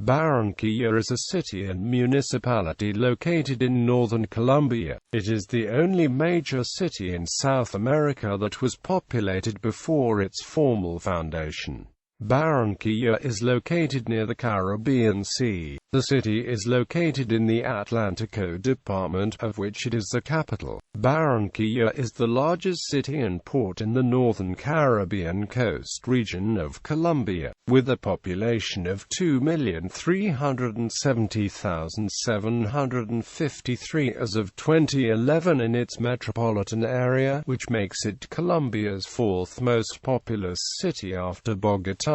Barranquilla is a city and municipality located in northern Colombia. It is the only major city in South America that was populated before its formal foundation. Barranquilla is located near the Caribbean Sea. The city is located in the Atlántico Department, of which it is the capital. Barranquilla is the largest city and port in the northern Caribbean coast region of Colombia, with a population of 2,370,753 as of 2011 in its metropolitan area, which makes it Colombia's fourth most populous city after Bogotá,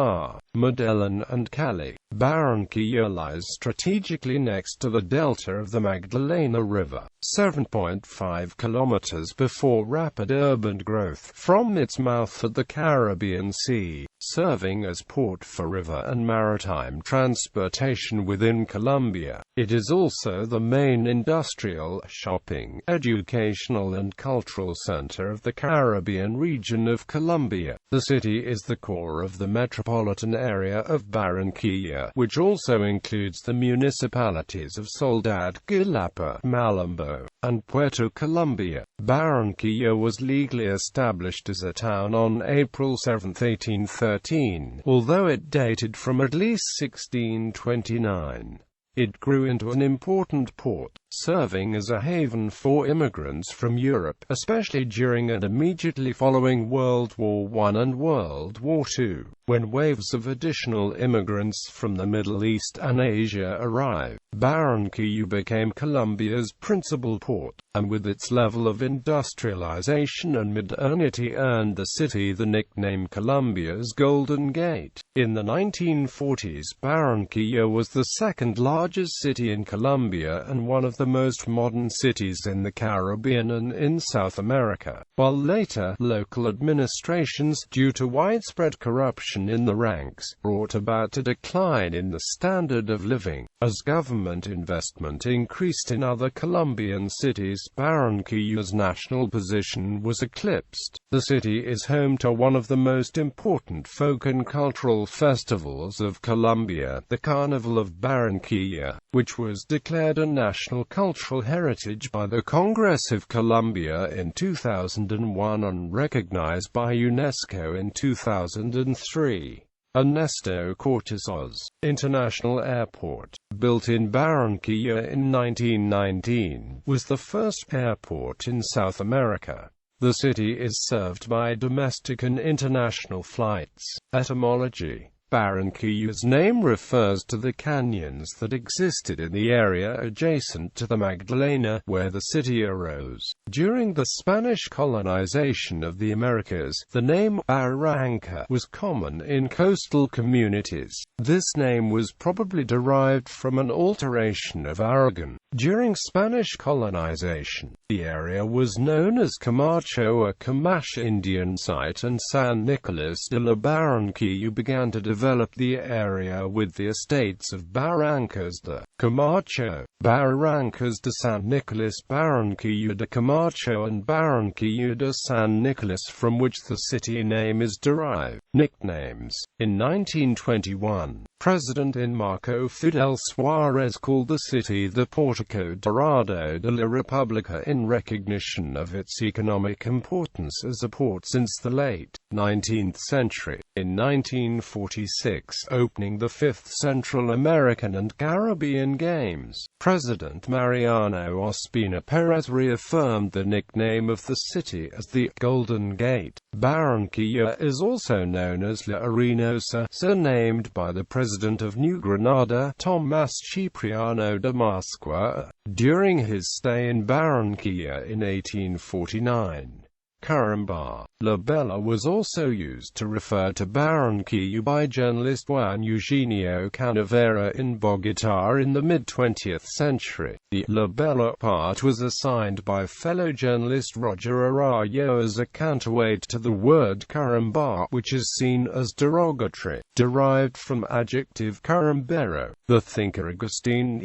Medellín and Cali. Barranquilla lies strategically next to the delta of the Magdalena River, 7.5 kilometers before rapid urban growth from its mouth at the Caribbean Sea, serving as port for river and maritime transportation within Colombia. It is also the main industrial, shopping, educational and cultural center of the Caribbean region of Colombia. The city is the core of the metropolitan area of Barranquilla, which also includes the municipalities of Soledad, Guilapa, Malambo, and Puerto Colombia. Barranquilla was legally established as a town on April 7, 1813, although it dated from at least 1629. It grew into an important port, serving as a haven for immigrants from Europe, especially during and immediately following World War I and World War II, when waves of additional immigrants from the Middle East and Asia arrived. Barranquilla became Colombia's principal port, and with its level of industrialization and modernity earned the city the nickname Colombia's Golden Gate. In the 1940s, Barranquilla was the second largest city in Colombia and one of the most modern cities in the Caribbean and in South America, while later, local administrations, due to widespread corruption in the ranks, brought about a decline in the standard of living. As government investment increased in other Colombian cities, Barranquilla's national position was eclipsed. The city is home to one of the most important folk and cultural festivals of Colombia, the Carnival of Barranquilla, which was declared a national cultural heritage by the Congress of Colombia in 2001 and recognized by UNESCO in 2003. Ernesto Cortázar International Airport, built in Barranquilla in 1919, was the first airport in South America. The city is served by domestic and international flights. Etymology: Barranquilla's name refers to the canyons that existed in the area adjacent to the Magdalena, where the city arose. During the Spanish colonization of the Americas, the name Barranca was common in coastal communities. This name was probably derived from an alteration of Aragon. During Spanish colonization, the area was known as Camacho, a Comanche Indian site, and San Nicolas de la Barranquilla began to develop the area with the estates of Barrancas de Camacho, Barrancas de San Nicolas, Barranquilla de Camacho and Barranquilla de San Nicolas, from which the city name is derived. Nicknames: in 1921, President Marco Fidel Suarez called the city the Portico Dorado de la República in recognition of its economic importance as a port since the late 19th century. In 1946, opening the 5th Central American and Caribbean Games, President Mariano Ospina Perez reaffirmed the nickname of the city as the Golden Gate. Barranquilla is also known as La Arenosa, surnamed by the President of New Granada, Tomás Cipriano de Masqua, during his stay in Barranquilla in 1849. Caramba, La Bella was also used to refer to Barranquilla by journalist Juan Eugenio Canavera in Bogotá in the mid-20th century. The La Bella part was assigned by fellow journalist Roger Arroyo as a counterweight to the word caramba, which is seen as derogatory, derived from adjective carambero. The thinker Agustín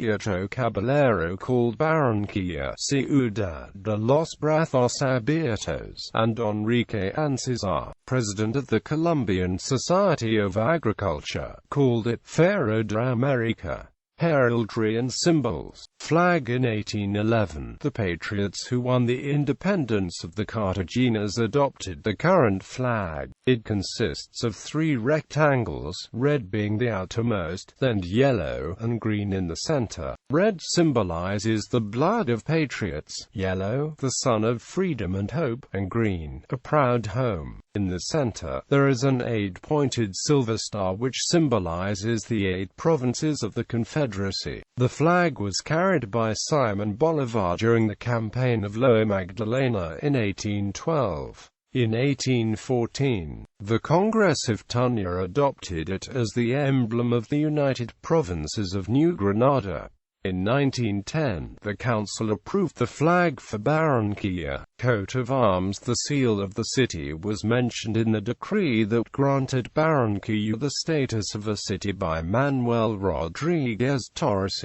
Caballero called Barranquilla Ciudad de los Brazos Abiertos, and Enrique Ancizar, president of the Colombian Society of Agriculture, called it Faro de America. Heraldry and symbols. Flag. In 1811, the patriots who won the independence of the Cartaginas adopted the current flag. It consists of 3 rectangles, red being the outermost, then yellow and green in the center. Red symbolizes the blood of patriots, yellow, the sun of freedom and hope, and green, a proud home. In the center, there is an 8-pointed silver star which symbolizes the 8 provinces of the Confederacy. The flag was carried by Simon Bolivar during the campaign of La Magdalena in 1812. In 1814, the Congress of Tunja adopted it as the emblem of the United Provinces of New Granada. In 1910, the Council approved the flag for Barranquilla. Coat of arms. The seal of the city was mentioned in the decree that granted Barranquilla the status of a city by Manuel Rodriguez Torres,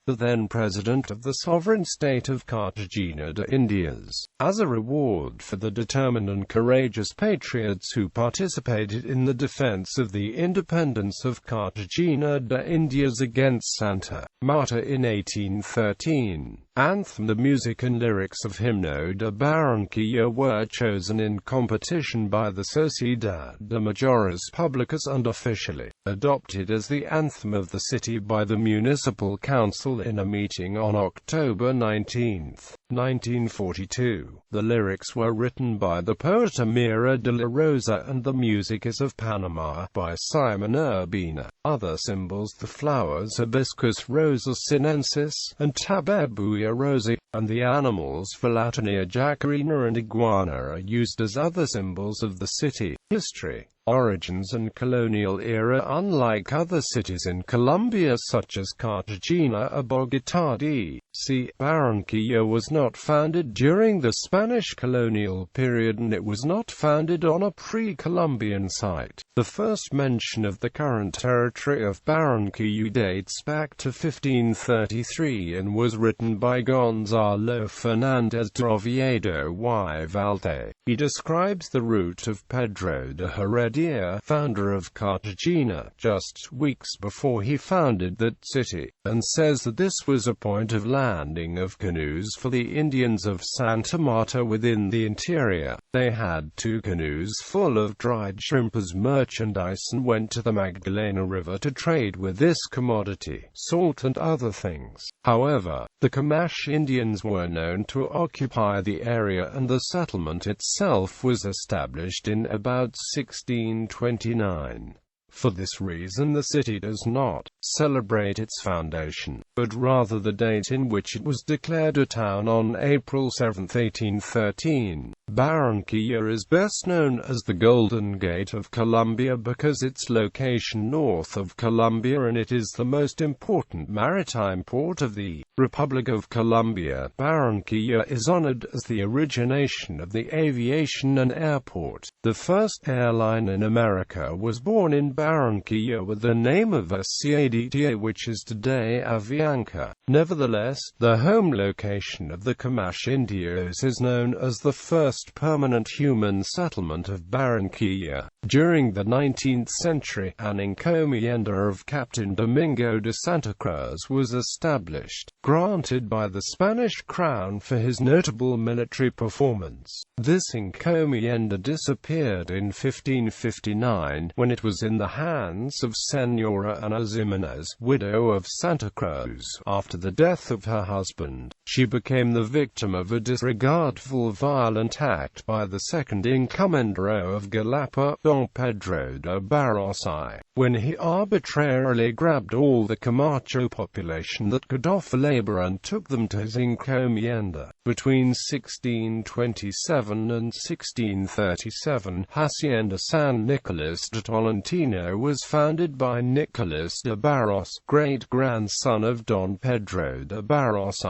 the then president of the sovereign state of Cartagena de Indias. As a reward for the determined and courageous patriots who participated in the defense of the independence of Cartagena de Indias against Santa Marta in 1813. Anthem. The music and lyrics of Himno de Barranquilla were chosen in competition by the Sociedad de Mayores Publicas and officially adopted as the anthem of the city by the Municipal Council in a meeting on October 19, 1942. The lyrics were written by the poet Amira de la Rosa and the music is of Panama by Simon Urbina. Other symbols. The flowers Hibiscus rosa sinensis and Tabebuya rosa, and the animals Philatonia jacarina and iguana are used as other symbols of the city. History, origins and colonial era. Unlike other cities in Colombia such as Cartagena or Bogotá,d.C., Barranquilla was not founded during the Spanish colonial period and it was not founded on a pre-Columbian site. The first mention of the current territory of Barranquilla dates back to 1533 and was written by Gonzalo Fernández de Oviedo y Valde. He describes the route of Pedro de Heredia, founder of Cartagena, just weeks before he founded that city, and says that this was a point of landing of canoes for the Indians of Santa Marta within the interior. They had 2 canoes full of dried shrimp as merchandise and went to the Magdalena River to trade with this commodity, salt and other things. However, the Comanche Indians were known to occupy the area and the settlement itself was established in about 1629. For this reason the city does not celebrate its foundation, but rather the date in which it was declared a town on April 7, 1813. Barranquilla is best known as the Golden Gate of Colombia because its location north of Colombia and it is the most important maritime port of the Republic of Colombia. Barranquilla is honored as the origination of the aviation and airport. The first airline in America was born in Barranquilla with the name of CADTA, which is today Avianca. Nevertheless, the home location of the Comanche Indios is known as the first permanent human settlement of Barranquilla. During the 19th century, an encomienda of Captain Domingo de Santa Cruz was established, granted by the Spanish crown for his notable military performance. This encomienda disappeared in 1559, when it was in the hands of Señora Ana Ximénez, widow of Santa Cruz. After the death of her husband, she became the victim of a disregardful violent act by the second encomendero of Galapa, Don Pedro de Barros, when he arbitrarily grabbed all the Camacho population that could offer labor and took them to his encomienda. Between 1627 and 1637, Hacienda San Nicolas de Tolentino was founded by Nicolas de Barros, great-grandson of Don Pedro de Barros.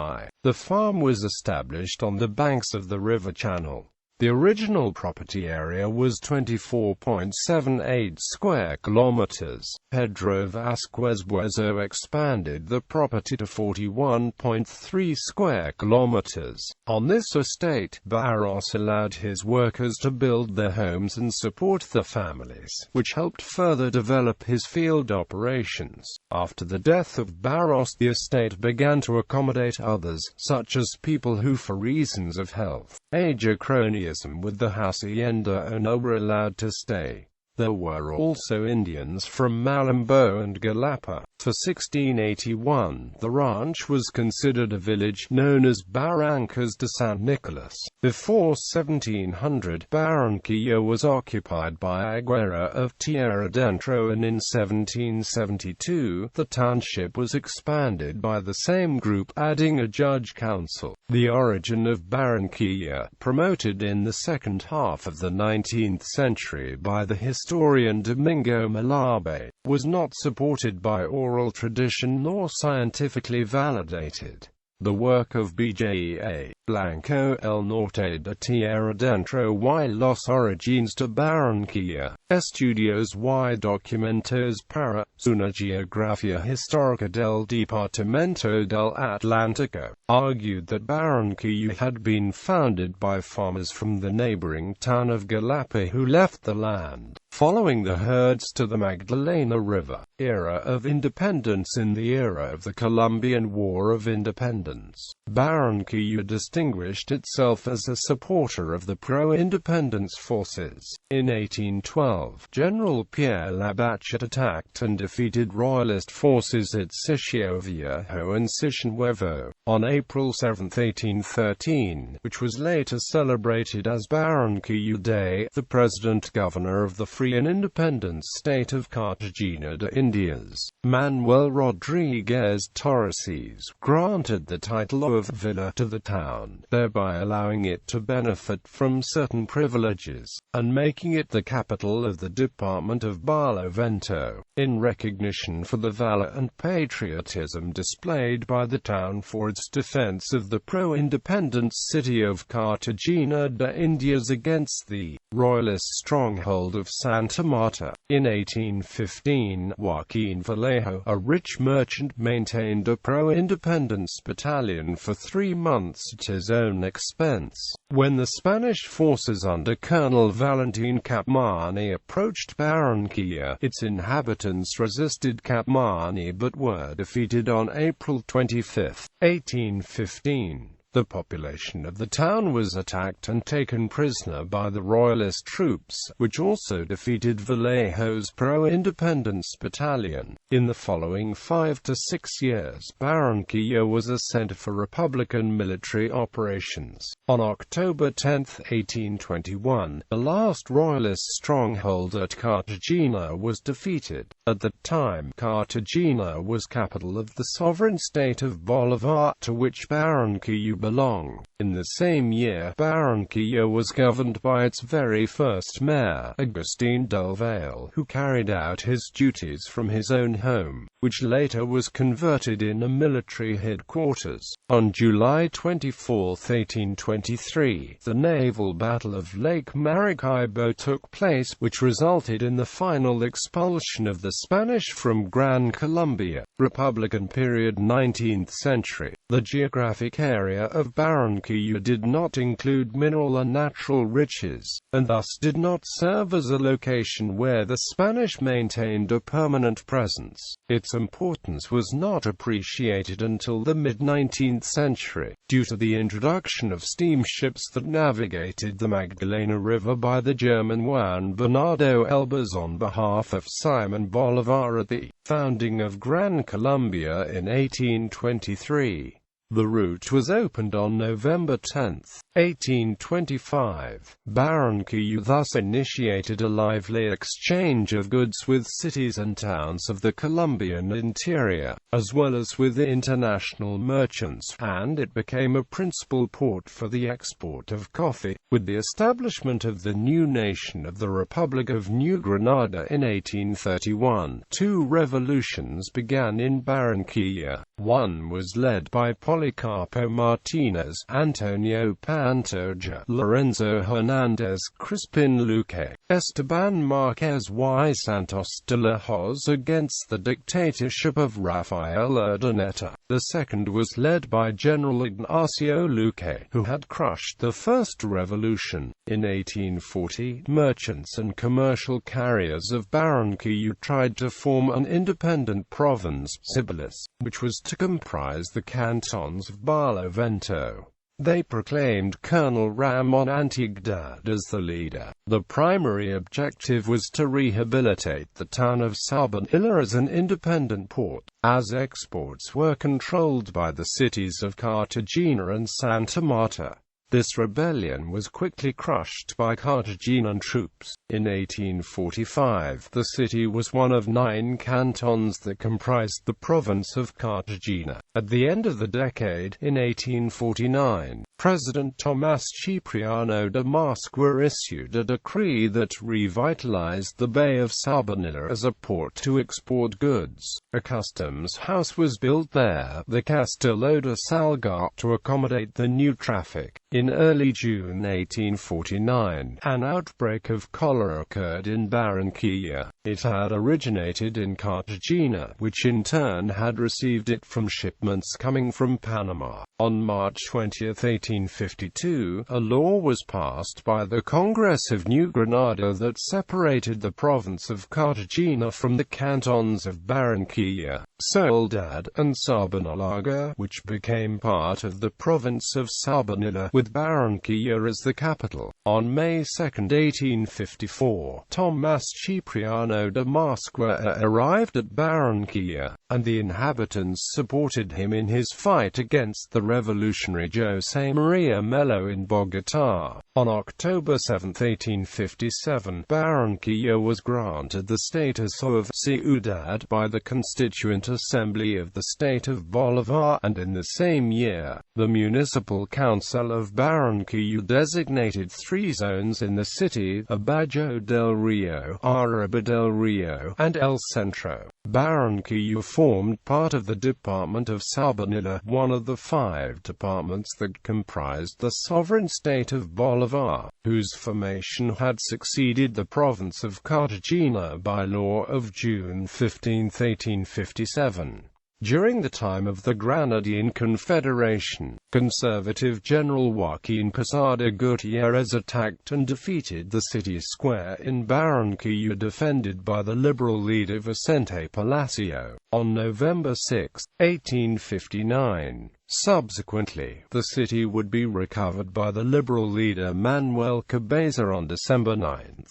The farm was established on the banks of the river channel. The original property area was 24.78 square kilometers. Pedro Vasquez Bueso expanded the property to 41.3 square kilometers. On this estate, Barros allowed his workers to build their homes and support their families, which helped further develop his field operations. After the death of Barros, the estate began to accommodate others, such as people who, for reasons of health, age or cronyism with the hacienda owner, were allowed to stay. There were also Indians from Malambo and Galapa. For 1681, the ranch was considered a village known as Barrancas de San Nicolas. Before 1700, Barranquilla was occupied by Aguera of Tierra Dentro, and in 1772, the township was expanded by the same group, adding a judge council. The origin of Barranquilla, promoted in the second half of the 19th century by the historian Domingo Malabe, was not supported by oral tradition nor scientifically validated. The work of B.J.A. Blanco El Norte de Tierra Dentro y los Orígenes de Barranquilla, Estudios y Documentos para una Geografía Histórica del Departamento del Atlántico, argued that Barranquilla had been founded by farmers from the neighboring town of Galapa who left the land following the herds to the Magdalena River. Era of independence. In the era of the Colombian War of Independence, Barranquilla distinguished itself as a supporter of the pro-independence forces. In 1812, General Pierre Lafayette attacked and defeated royalist forces at Sitio Viejo and Sitio Nuevo on April 7, 1813, which was later celebrated as Barranquilla Day. The president-governor of the free and independent state of Cartagena de Indias, Manuel Rodriguez Torres, granted the title of villa to the town, thereby allowing it to benefit from certain privileges, and making it the capital of the department of Barlovento, in recognition for the valor and patriotism displayed by the town for its defense of the pro-independence city of Cartagena de Indias against the royalist stronghold of Santa Marta. In 1815, Joaquin Vallejo, a rich merchant, maintained a pro-independence battalion for 3 months at his own expense. When the Spanish forces under Colonel Valentin Capmany approached Barranquilla, its inhabitants resisted Capmany but were defeated on April 25, 1815. The population of the town was attacked and taken prisoner by the royalist troops, which also defeated Vallejo's pro-independence battalion. In the following 5 to 6 years, Barranquilla was a center for Republican military operations. On October 10, 1821, the last royalist stronghold at Cartagena was defeated. At the time, Cartagena was capital of the sovereign state of Bolivar, to which Barranquilla belonged. In the same year, Barranquilla was governed by its very first mayor, Agustín del Valle, who carried out his duties from his own home, which later was converted in a military headquarters. On July 24, 1823, the naval battle of Lake Maracaibo took place, which resulted in the final expulsion of the Spanish from Gran Colombia. Republican period 19th century. The geographic area of Barranquilla did not include mineral and natural riches, and thus did not serve as a location where the Spanish maintained a permanent presence. Its importance was not appreciated until the mid-19th century, due to the introduction of steamships that navigated the Magdalena River by the German Juan Bernardo Elbas on behalf of Simon Bolivar at the founding of Gran Colombia in 1823. The route was opened on November 10, 1825. Barranquilla thus initiated a lively exchange of goods with cities and towns of the Colombian interior, as well as with international merchants, and it became a principal port for the export of coffee. With the establishment of the new nation of the Republic of New Granada in 1831, 2 revolutions began in Barranquilla. One was led by Policarpo Martinez, Antonio Pantoja, Lorenzo Hernandez, Crispin Luque, Esteban Marquez y Santos de la Hoz against the dictatorship of Rafael Urdaneta. The second was led by General Ignacio Luque, who had crushed the first revolution. In 1840, merchants and commercial carriers of Barranquilla tried to form an independent province, Cibeles, which was to comprise the cantons of Barlovento. They proclaimed Colonel Ramon Antigdad as the leader. The primary objective was to rehabilitate the town of Sabanilla as an independent port, as exports were controlled by the cities of Cartagena and Santa Marta. This rebellion was quickly crushed by Cartagenan troops. In 1845, the city was one of 9 cantons that comprised the province of Cartagena. At the end of the decade, in 1849, President Tomás Cipriano de Masqua issued a decree that revitalized the Bay of Sabanilla as a port to export goods. A customs house was built there, the Castillo de Salgar, to accommodate the new traffic. In early June 1849, an outbreak of cholera occurred in Barranquilla. It had originated in Cartagena, which in turn had received it from shipments coming from Panama. On March 20, 1852, a law was passed by the Congress of New Granada that separated the province of Cartagena from the cantons of Barranquilla, Soledad, and Sabanalaga, which became part of the province of Sabanilla, with Barranquilla as the capital. On May 2, 1854, Tomás Cipriano de Masqua arrived at Barranquilla, and the inhabitants supported him in his fight against the revolutionary José María Melo in Bogotá. On October 7, 1857, Barranquilla was granted the status of ciudad by the Constituent Assembly of the State of Bolívar, and in the same year, the Municipal Council of Barranquilla designated 3 zones in the city: Abajo del Rio, Arriba del Rio, and El Centro. Barranquilla formed part of the Department of Sabanilla, one of the 5 departments that comprised the sovereign state of Bolívar, whose formation had succeeded the province of Cartagena by law of June 15, 1857. During the time of the Granadine Confederation, conservative General Joaquin Posada Gutierrez attacked and defeated the city square in Barranquilla defended by the liberal leader Vicente Palacio, on November 6, 1859. Subsequently, the city would be recovered by the liberal leader Manuel Cabeza on December 9.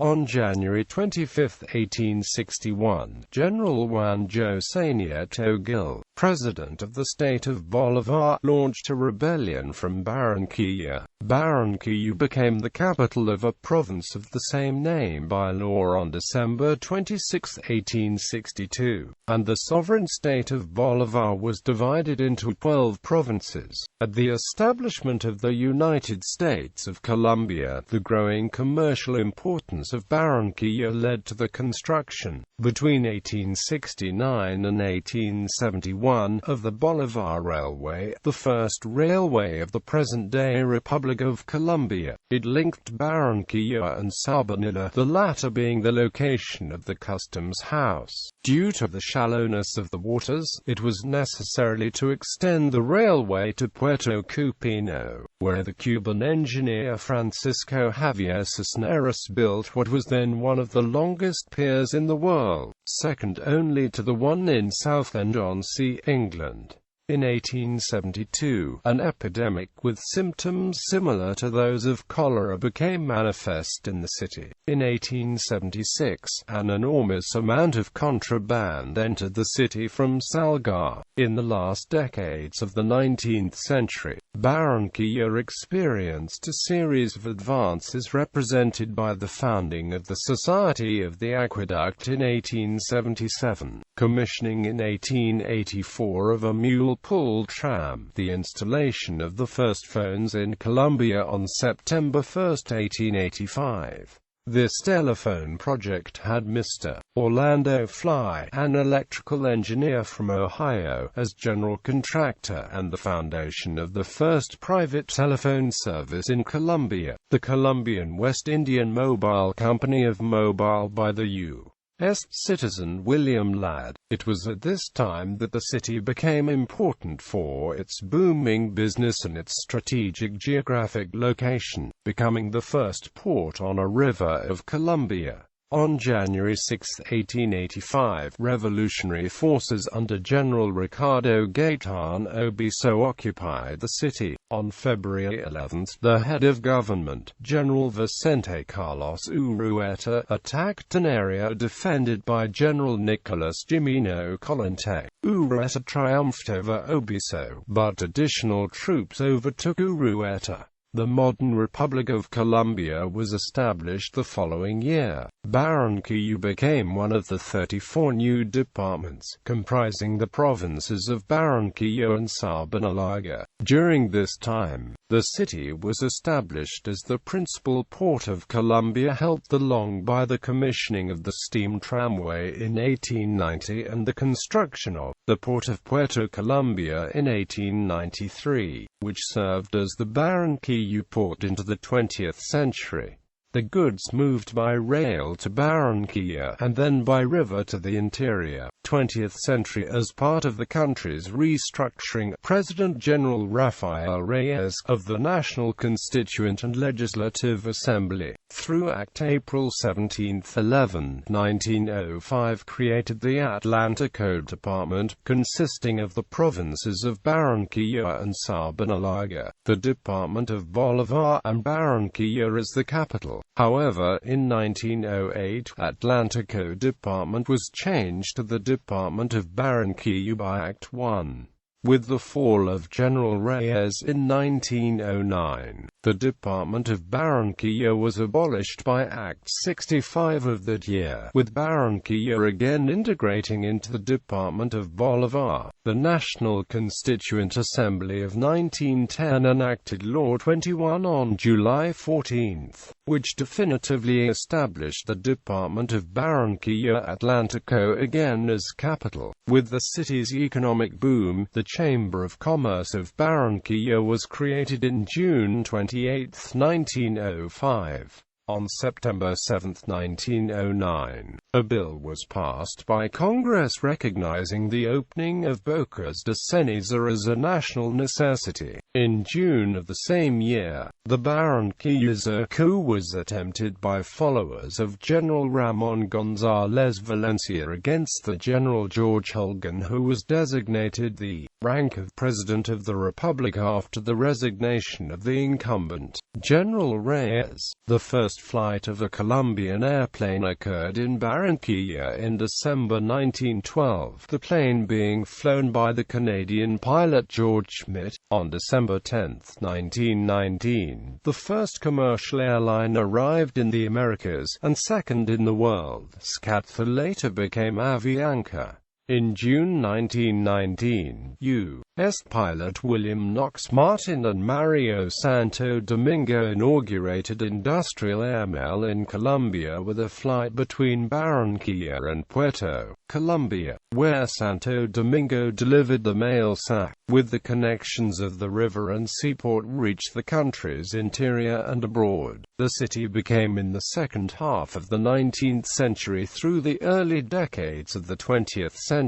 On January 25, 1861, General Juan José Nieto Gil, president of the state of Bolívar, launched a rebellion from Barranquilla. Barranquilla became the capital of a province of the same name by law on December 26, 1862, and the sovereign state of Bolívar was divided into 12 provinces. At the establishment of the United States of Colombia, the growing commercial importance of Barranquilla led to the construction, between 1869 and 1871, of the Bolivar Railway, the first railway of the present-day Republic of Colombia. It linked Barranquilla and Sabanilla, the latter being the location of the customs house. Due to the shallowness of the waters, it was necessary to extend the railway to Puerto Cupino, where the Cuban engineer Francisco Javier Cisneros built what was then one of the longest piers in the world, second only to the one in Southend-on-Sea, England. In 1872, an epidemic with symptoms similar to those of cholera became manifest in the city. In 1876, an enormous amount of contraband entered the city from Salgar. In the last decades of the 19th century, Barranquilla experienced a series of advances represented by the founding of the Society of the Aqueduct in 1877, commissioning in 1884 of a mule-pulled tram, the installation of the first phones in Colombia on September 1, 1885, This telephone project had Mr. Orlando Fly, an electrical engineer from Ohio, as general contractor and the foundation of the first private telephone service in Colombia, the Colombian West Indian Mobile Company of Mobile by the U.S. citizen William Ladd. It was at this time that the city became important for its booming business and its strategic geographic location, becoming the first port on a river of Colombia. On January 6, 1885, revolutionary forces under General Ricardo Gaetan Obiso occupied the city. On February 11, the head of government, General Vicente Carlos Urrueta, attacked an area defended by General Nicolas Jimeno Collante. Urrueta triumphed over Obiso, but additional troops overtook Urrueta. The modern Republic of Colombia was established the following year. Barranquilla became one of the 34 new departments, comprising the provinces of Barranquilla and Sabanalarga. During this time, the city was established as the principal port of Colombia, helped along by the commissioning of the steam tramway in 1890 and the construction of the port of Puerto Colombia in 1893, which served as the Barranquilla port into the 20th century. The goods moved by rail to Barranquilla, and then by river to the interior. 20th century. As part of the country's restructuring, President General Rafael Reyes, of the National Constituent and Legislative Assembly, through Act April 17, 1905, created the Atlántico Department, consisting of the provinces of Barranquilla and Sabanalarga, the Department of Bolivar, and Barranquilla as the capital. However, in 1908, Atlántico Department was changed to the Department of Barranquilla by Act 1. With the fall of General Reyes in 1909, the Department of Barranquilla was abolished by Act 65 of that year, with Barranquilla again integrating into the Department of Bolivar. The National Constituent Assembly of 1910 enacted Law 21 on July 14, which definitively established the Department of Barranquilla Atlántico again as capital. With the city's economic boom, the Chamber of Commerce of Barranquilla was created in June 28, 1905. On September 7, 1909, a bill was passed by Congress recognizing the opening of Bocas de Ceniza as a national necessity. In June of the same year, the Barranquilla coup was attempted by followers of General Ramón González Valencia against the General George Holguin, who was designated the rank of President of the Republic after the resignation of the incumbent, General Reyes. The first flight of a Colombian airplane occurred in Barranquilla in December 1912, the plane being flown by the Canadian pilot George Schmidt. On December 10, 1919, the first commercial airline arrived in the Americas, and second in the world. SCATFA later became Avianca. In June 1919, U.S. pilot William Knox Martin and Mario Santo Domingo inaugurated industrial airmail in Colombia with a flight between Barranquilla and Puerto Colombia, where Santo Domingo delivered the mail sack. With the connections of the river and seaport reached the country's interior and abroad, the city became in the second half of the 19th century through the early decades of the 20th century,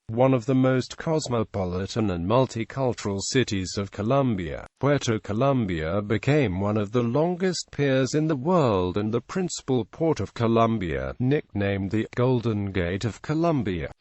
one of the most cosmopolitan and multicultural cities of Colombia. Puerto Colombia became one of the longest piers in the world and the principal port of Colombia, nicknamed the Golden Gate of Colombia.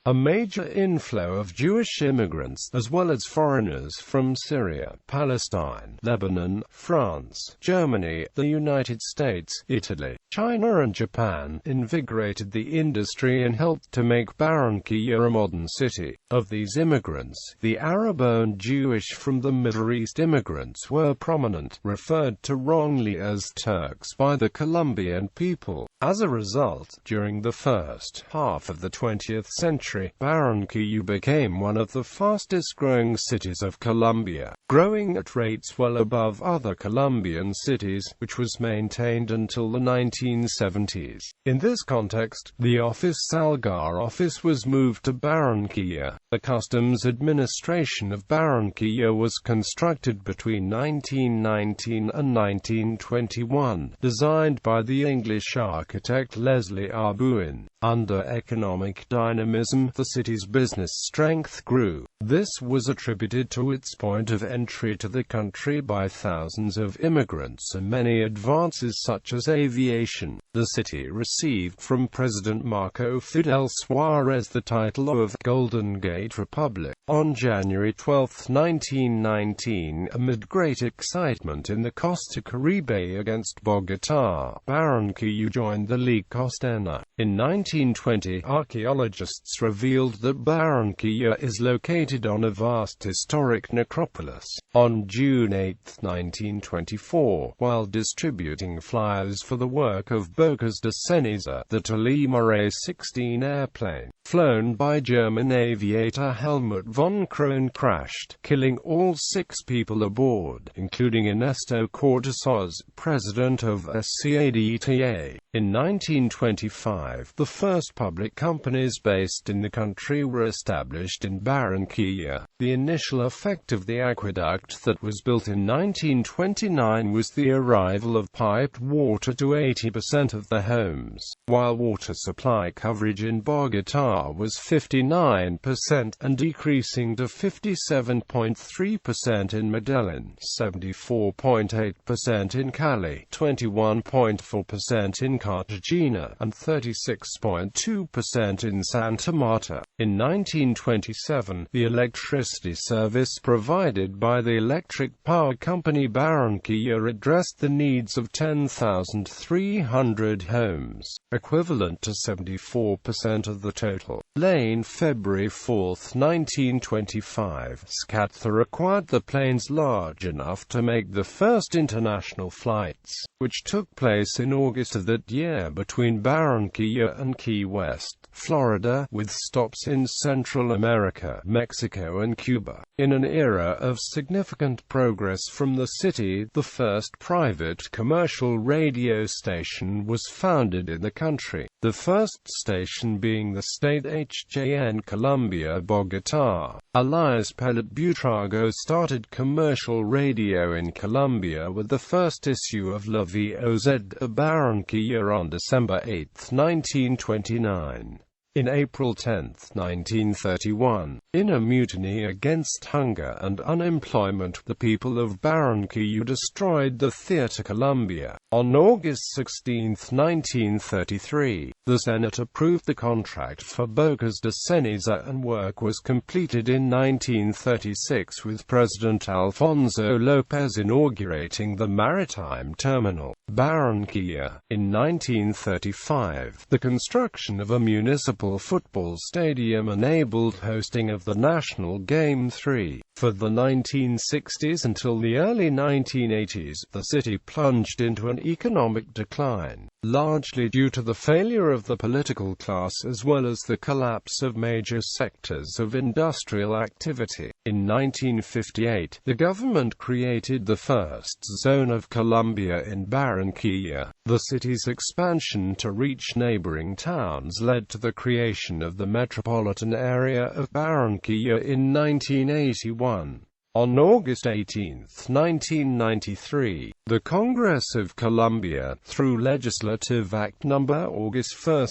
A major inflow of Jewish immigrants, as well as foreigners from Syria, Palestine, Lebanon, France, Germany, the United States, Italy, China and Japan, invigorated the industry and helped to make Barranquilla a modern city. Of these immigrants, the Arab Arab-owned Jewish from the Middle East immigrants were prominent, referred to wrongly as Turks by the Colombian people. As a result, during the first half of the 20th century, Barranquilla became one of the fastest-growing cities of Colombia, growing at rates well above other Colombian cities, which was maintained until the 1970s. In this context, the Salgar office was moved to Barranquilla. The Customs Administration of Barranquilla was constructed between 1919 and 1921, designed by the English architect Leslie R. Bowen. Under economic dynamism, the city's business strength grew. This was attributed to its point of entry to the country by thousands of immigrants and many advances such as aviation. The city received from President Marco Fidel Suarez the title of Golden Gate Republic on January 12, 1919, amid great excitement in the Costa Caribe against Bogotá. Barranquilla joined the Liga Costeña. In 1920, archaeologists revealed that Barranquilla is located on a vast historic necropolis. On June 8, 1924, while distributing flyers for the work of Bocas de Ceniza, the Tolima A-16 airplane, flown by German aviator Helmut von Krohn, crashed, killing all 6 people aboard, including Ernesto Cortázar, president of SCADTA. In 1925, the first public companies based in the country were established in Barranquilla. The initial effect of the aqueduct that was built in 1929 was the arrival of piped water to 80% of the homes, while water supply coverage in Bogotá was 59% and decreasing to 57.3% in Medellin, 74.8% in Cali, 21.4% in Cartagena, and 36.2% in Santa Marta. In 1927, the electricity service provided by the electric power company Barranquilla addressed the needs of 10,300 homes, equivalent to 74% of the total. Lane, February 4, 1925, SCADTA acquired the planes large enough to make the first international flights, which took place in August of that year between Barranquilla and Key West, Florida, with stops in Central America, Mexico and Cuba. In an era of significant progress from the city, the first private commercial radio station was founded in the country, the first station being the state HJN Colombia Bogotá. Elias Pellet Buitrago started commercial radio in Colombia with the first issue of La Voz de Barranquilla on December 8, 1929. In April 10, 1931, in a mutiny against hunger and unemployment, the people of Barranquilla destroyed the Theatre Colombia. On August 16, 1933, the Senate approved the contract for Bocas de Ceniza and work was completed in 1936 with President Alfonso López inaugurating the maritime terminal, Barranquilla. In 1935, the construction of a municipal football stadium enabled hosting of the national game 3. For the 1960s until the early 1980s, the city plunged into an economic decline, largely due to the failure of the political class as well as the collapse of major sectors of industrial activity. In 1958, the government created the first zone of Colombia in Barranquilla. The city's expansion to reach neighboring towns led to the creation of the metropolitan area of Barranquilla in 1981. On August 18, 1993, the Congress of Colombia, through Legislative Act No. August 1,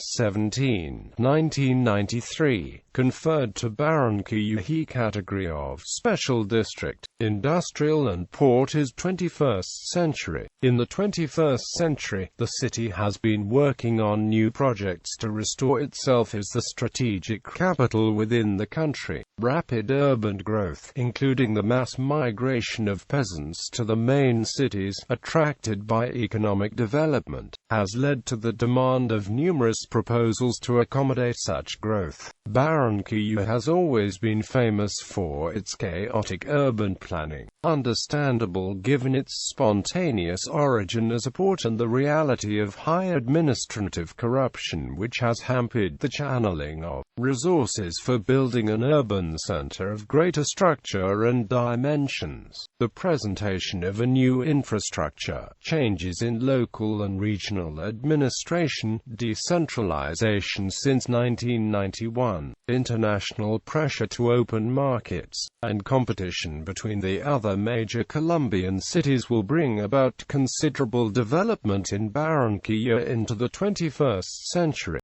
1993, conferred to Barranquilla the category of Special District. Industrial and port is 21st century. In the 21st century, the city has been working on new projects to restore itself as the strategic capital within the country. Rapid urban growth, including the mass migration of peasants to the main cities, attracted by economic development, has led to the demand of numerous proposals to accommodate such growth. Barranquilla has always been famous for its chaotic urban planning, understandable given its spontaneous origin as a port and the reality of high administrative corruption which has hampered the channeling of resources for building an urban center of greater structure and dimensions. The presentation of a new infrastructure, changes in local and regional administration, decentralization since 1991, international pressure to open markets, and competition between the other major Colombian cities will bring about considerable development in Barranquilla into the 21st century.